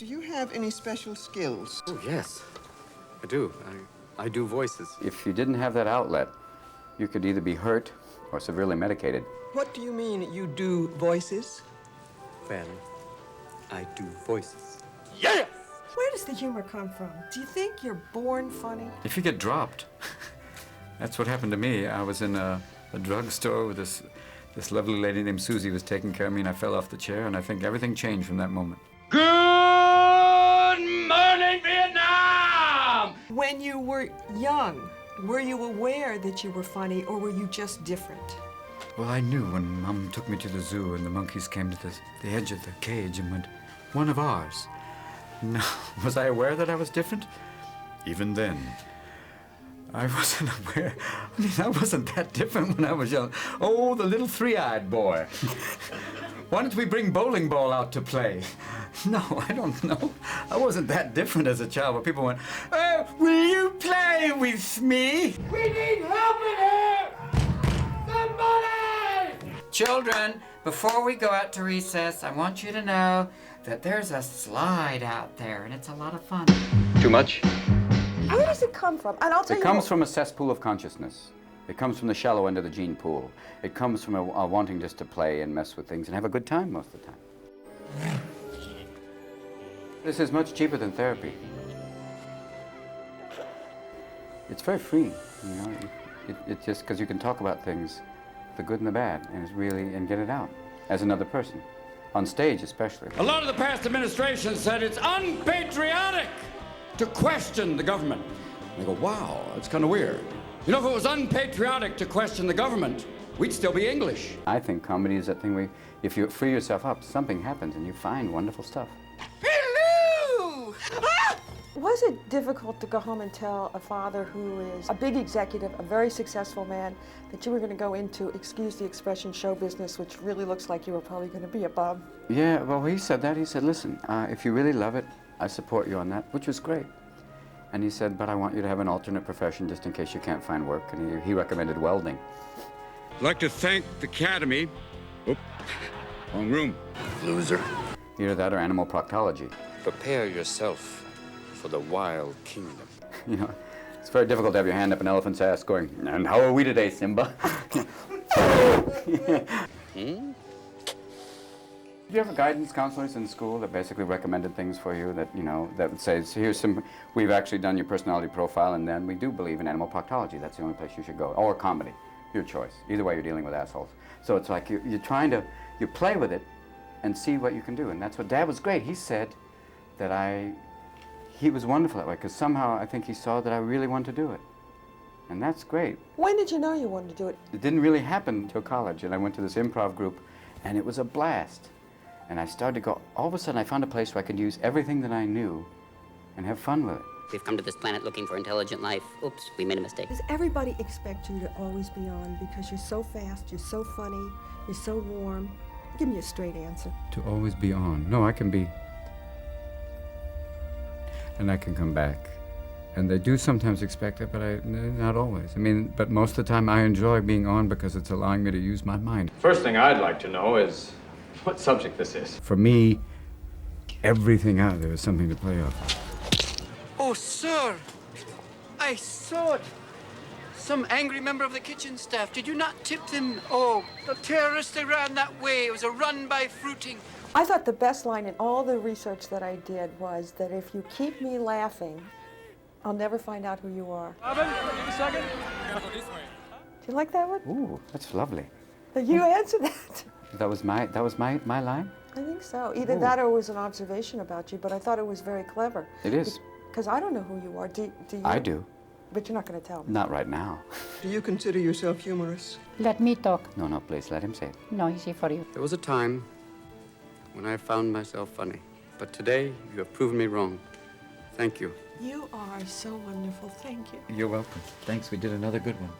Do you have any special skills? Oh, yes, I do. I do voices. If you didn't have that outlet, you could either be hurt or severely medicated. What do you mean you do voices? Well, I do voices. Yes! Where does the humor come from? Do you think you're born funny? If you get dropped, that's what happened to me. I was in a drugstore with this lovely lady named Susie was taking care of me, and I fell off the chair, and I think everything changed from that moment. Good morning, Vietnam! When you were young, were you aware that you were funny, or were you just different? Well, I knew when Mom took me to the zoo and the monkeys came to the edge of the cage and went, "One of ours." No, was I aware that I was different? Even then, I wasn't aware. I mean, I wasn't that different when I was young. Oh, the little three-eyed boy. Why don't we bring bowling ball out to play? No, I don't know. I wasn't that different as a child, but people went, "Oh, will you play with me?" We need help in here! Somebody! Children, before we go out to recess, I want you to know that there's a slide out there, and it's a lot of fun. Too much? Where does it come from? And I'll tell It you comes what. from a cesspool of consciousness. It comes from the shallow end of the gene pool. It comes from a wanting just to play and mess with things and have a good time most of the time. This is much cheaper than therapy. It's very free, you know. It's just because you can talk about things, the good and the bad, and get it out as another person, on stage especially. A lot of the past administrations said it's unpatriotic to question the government. And I go, wow, that's kind of weird. You know, if it was unpatriotic to question the government, we'd still be English. I think comedy is that thing where if you free yourself up, something happens and you find wonderful stuff. Hello! Ah! Was it difficult to go home and tell a father who is a big executive, a very successful man, that you were going to go into, excuse the expression, show business, which really looks like you were probably going to be a bum? Yeah, well, he said that. He said, "Listen, if you really love it, I support you on that," which was great. And he said, "But I want you to have an alternate profession just in case you can't find work." And he recommended welding. I'd like to thank the Academy. Oop, wrong room. Loser. Either that or animal proctology. Prepare yourself for the wild kingdom. You know, it's very difficult to have your hand up an elephant's ass going, "And how are we today, Simba?" Did you have guidance counselors in school that basically recommended things for you that, you know, that would say, "Here's some, we've actually done your personality profile, and then we do believe in animal proctology. That's the only place you should go." Or comedy, your choice. Either way, you're dealing with assholes. So it's like you're trying to, you play with it and see what you can do. And that's what Dad was great. He said that he was wonderful that way, because somehow I think he saw that I really wanted to do it. And that's great. When did you know you wanted to do it? It didn't really happen until college, and I went to this improv group, and it was a blast. And I started to go, all of a sudden I found a place where I could use everything that I knew and have fun with it. We've come to this planet looking for intelligent life. Oops, we made a mistake. Does everybody expect you to always be on because you're so fast, you're so funny, you're so warm? Give me a straight answer. To always be on. No, I can be. And I can come back. And they do sometimes expect it, but not always. I mean, but most of the time I enjoy being on because it's allowing me to use my mind. First thing I'd like to know is what subject this is. For me, everything out there is something to play off. Oh, sir, I saw it. Some angry member of the kitchen staff. Did you not tip them? Oh, the terrorists, they ran that way. It was a run by fruiting. I thought the best line in all the research that I did was that if you keep me laughing, I'll never find out who you are. Robin, give a second. Do you like that one? Ooh, that's lovely. You answered that. That was my line? I think so. Either that or it was an observation about you, but I thought it was very clever. It is. Because I don't know who you are. Do you? I do. But you're not going to tell me. Not right now. Do you consider yourself humorous? Let me talk. No, please, let him say it. No, easy for you. There was a time when I found myself funny, but today you have proven me wrong. Thank you. You are so wonderful. Thank you. You're welcome. Thanks, we did another good one.